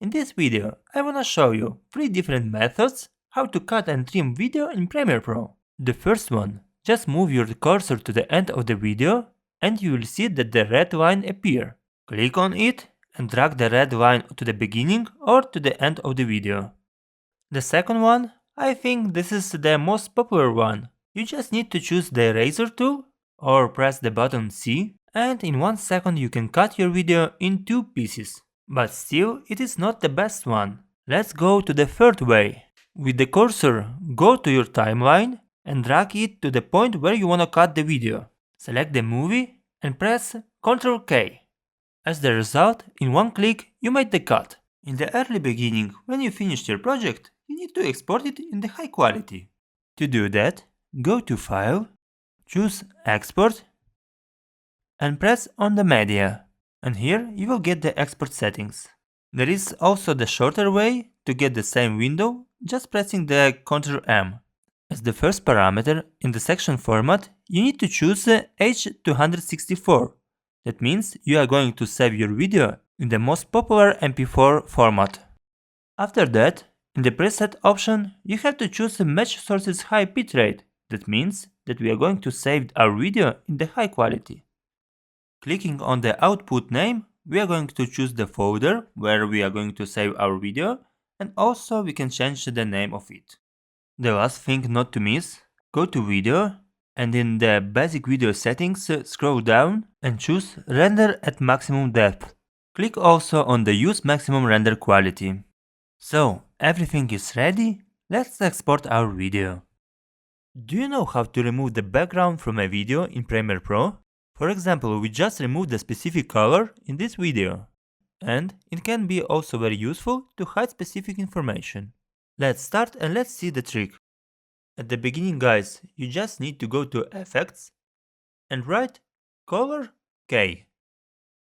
In this video, I wanna show you 3 different methods how to cut and trim video in Premiere Pro. The first one, just move your cursor to the end of the video and you will see that the red line appear. Click on it and drag the red line to the beginning or to the end of the video. The second one, I think this is the most popular one. You just need to choose the eraser tool or press the button C and in 1 second you can cut your video in 2 pieces. But still, it is not the best one. Let's go to the third way. With the cursor, go to your timeline and drag it to the point where you wanna cut the video. Select the movie and press Ctrl K. As the result, in 1 click, you made the cut. In the early beginning, when you finished your project, you need to export it in the high quality. To do that, go to File, choose Export, and press on the media. And here you will get the export settings. There is also the shorter way to get the same window, just pressing the Ctrl M. As the first parameter in the section format, you need to choose H264. That means you are going to save your video in the most popular MP4 format. After that, in the preset option, you have to choose Match Sources High Bitrate. That means that we are going to save our video in the high quality. Clicking on the output name, we are going to choose the folder where we are going to save our video, and also we can change the name of it. The last thing not to miss, go to video and in the basic video settings scroll down and choose render at maximum depth. Click also on the use maximum render quality. So everything is ready, let's export our video. Do you know how to remove the background from a video in Premiere Pro? For example, we just removed a specific color in this video. And it can be also very useful to hide specific information. Let's start and let's see the trick. At the beginning, guys, you just need to go to Effects and write Color K.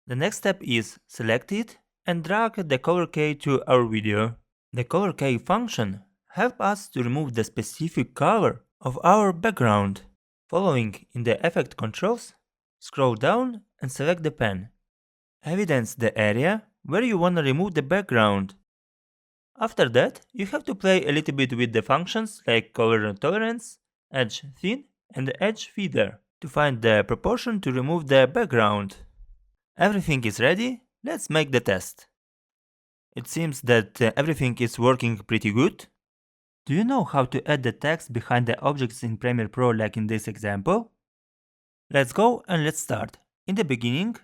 The next step is select it and drag the Color K to our video. The Color K function helps us to remove the specific color of our background. Following in the effect controls, scroll down and select the pen. Evidence the area where you want to remove the background. After that, you have to play a little bit with the functions like color tolerance, edge thin and edge feather to find the proportion to remove the background. Everything is ready, let's make the test. It seems that everything is working pretty good. Do you know how to add the text behind the objects in Premiere Pro like in this example? Let's go and let's start. In the beginning,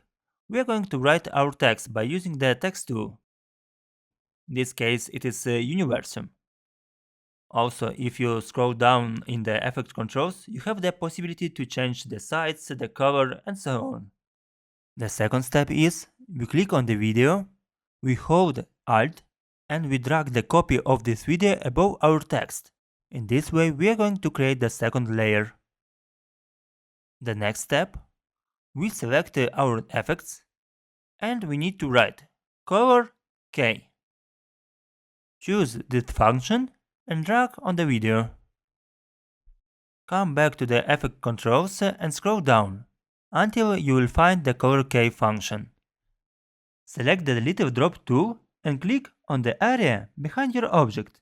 we are going to write our text by using the text tool. In this case, it is Universum. Also, if you scroll down in the effect controls, you have the possibility to change the size, the color, and so on. The second step is, we click on the video, we hold Alt, and we drag the copy of this video above our text. In this way, we are going to create the second layer. The next step, we select our effects and we need to write Color K. Choose this function and drag on the video. Come back to the effect controls and scroll down until you will find the Color K function. Select the little drop tool and click on the area behind your object.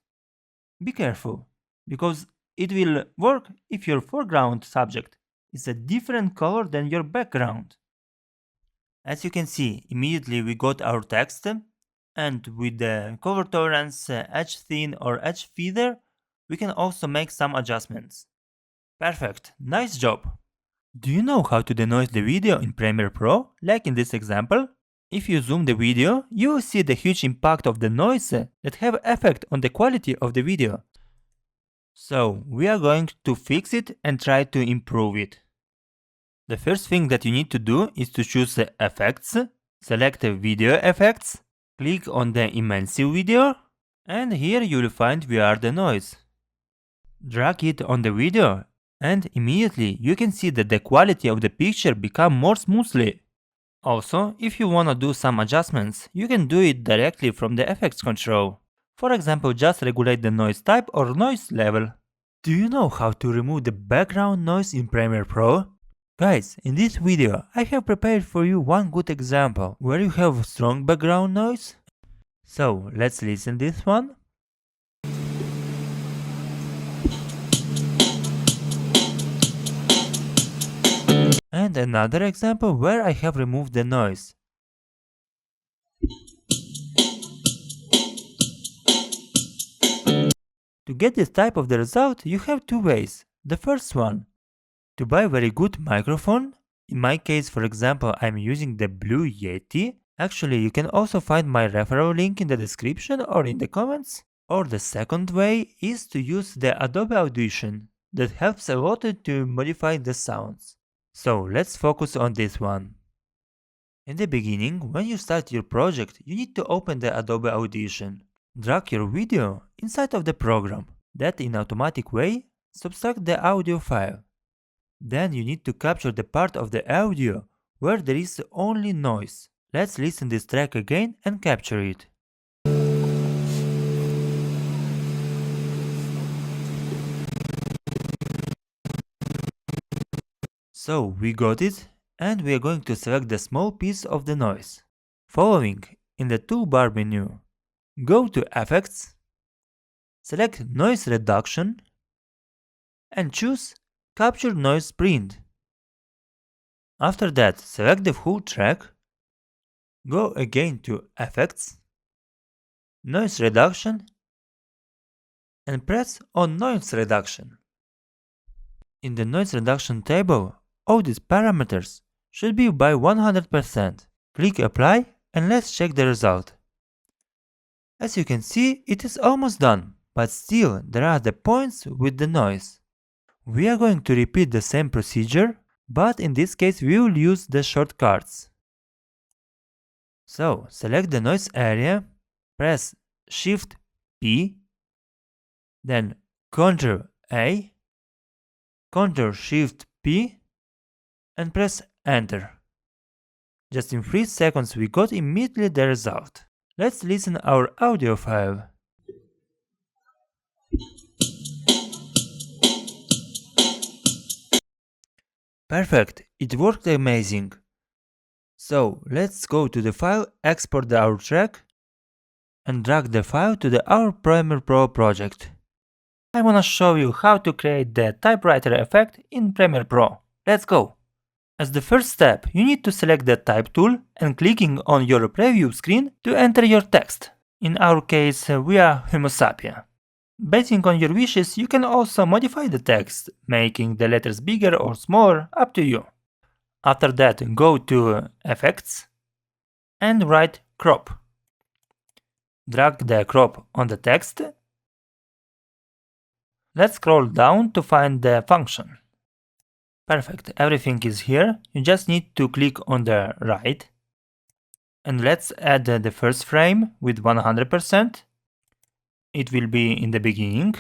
Be careful, because it will work if your foreground subject is a different color than your background. As you can see, immediately we got our text, and with the color tolerance, edge thin or edge feather, we can also make some adjustments. Perfect, nice job! Do you know how to denoise the video in Premiere Pro, like in this example? If you zoom the video, you will see the huge impact of the noise that have effect on the quality of the video. So, we are going to fix it and try to improve it. The first thing that you need to do is to choose the Effects, select Video Effects, click on the Immersive Video, and here you will find VR Denoise. Drag it on the video, and immediately you can see that the quality of the picture become more smoothly. Also, if you wanna do some adjustments, you can do it directly from the effects control. For example, just regulate the noise type or noise level. Do you know how to remove the background noise in Premiere Pro? Guys, in this video I have prepared for you one good example where you have strong background noise, So let's listen this one. And another example where I have removed the noise. To get this type of the result, you have two ways. The first one, to buy a very good microphone. In my case, for example, I'm using the Blue Yeti. Actually, you can also find my referral link in the description or in the comments. Or the second way is to use the Adobe Audition. That helps a lot to modify the sounds. So let's focus on this one. In the beginning, when you start your project, you need to open the Adobe Audition. Drag your video inside of the program. That in automatic way subtract the audio file. Then you need to capture the part of the audio where there is only noise. Let's listen this track again and capture it. So we got it, and we are going to select the small piece of the noise. Following, in the toolbar menu, go to Effects, select Noise Reduction, and choose Capture Noise Print. After that, select the whole track, go again to Effects, Noise Reduction, and press on Noise Reduction. In the Noise Reduction table, all these parameters should be by 100%. Click Apply and let's check the result. As you can see, it is almost done, but still there are the points with the noise. We are going to repeat the same procedure, but in this case we will use the shortcuts. So select the noise area, press Shift P, then Ctrl A, Ctrl Shift P, and press Enter. Just in 3 seconds we got immediately the result. Let's listen our audio file. Perfect, it worked amazing. So let's go to the file, export our track, and drag the file to our Premiere Pro project. I wanna show you how to create the typewriter effect in Premiere Pro. Let's go! As the first step, you need to select the type tool and clicking on your preview screen to enter your text. In our case, we are Humosapia. Basing on your wishes, you can also modify the text, making the letters bigger or smaller, up to you. After that, go to Effects and write Crop. Drag the crop on the text. Let's scroll down to find the function. Perfect, everything is here. You just need to click on the right. And let's add the first frame with 100%. It will be in the beginning.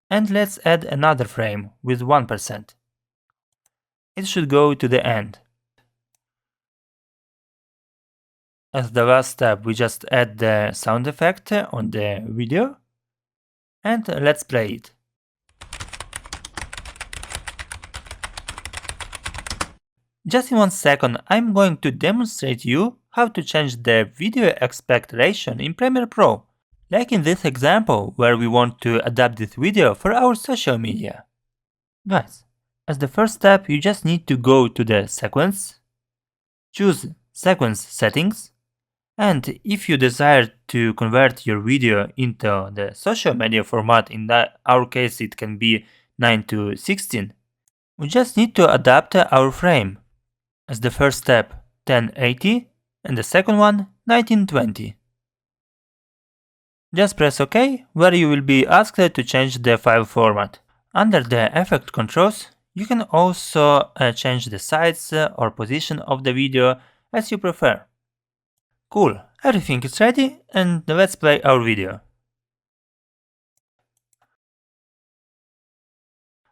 And let's add another frame with 1%. It should go to the end. As the last step, we just add the sound effect on the video. And let's play it. Just in 1 second, I'm going to demonstrate you how to change the video aspect ratio in Premiere Pro. Like in this example, where we want to adapt this video for our social media. Guys, as the first step, you just need to go to the sequence, choose sequence settings, and if you desire to convert your video into the social media format, in our case it can be 9:16, we just need to adapt our frame. As the first step, 1080, and the second one, 1920. Just press OK, where you will be asked to change the file format. Under the effect controls, you can also change the size or position of the video as you prefer. Cool, everything is ready, and let's play our video.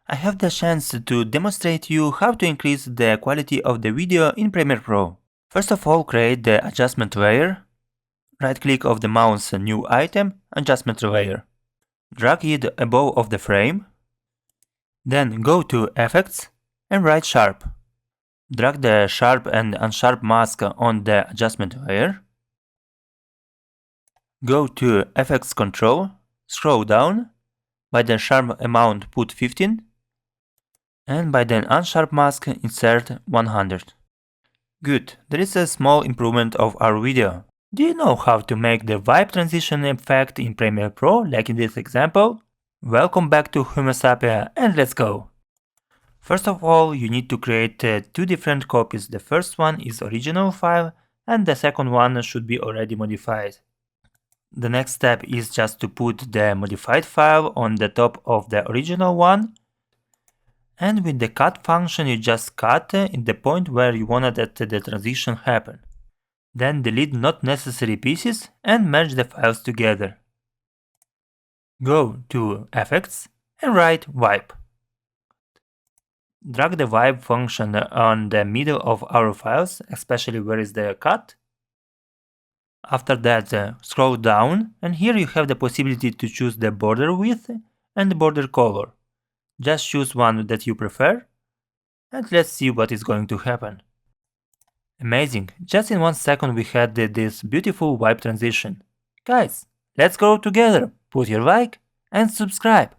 I have the chance to demonstrate you how to increase the quality of the video in Premiere Pro. First of all, create the adjustment layer. Right click of the mouse, new item, adjustment layer. Drag it above of the frame. Then go to Effects and write Sharp. Drag the sharp and unsharp mask on the adjustment layer. Go to FX Control, scroll down, by the sharp amount put 15, and by the unsharp mask insert 100. Good, there is a small improvement of our video. Do you know how to make the vibe transition effect in Premiere Pro, like in this example? Welcome back to Humosapia and let's go! First of all, you need to create two different copies. The first one is original file and the second one should be already modified. The next step is just to put the modified file on the top of the original one. And with the cut function you just cut in the point where you wanted that the transition happen. Then delete not necessary pieces and merge the files together. Go to Effects and write Wipe. Drag the wipe function on the middle of our files, especially where is the cut. After that, scroll down and here you have the possibility to choose the border width and the border color. Just choose one that you prefer and let's see what is going to happen. Amazing, just in 1 second we had this beautiful wipe transition. Guys, let's go together, put your like and subscribe.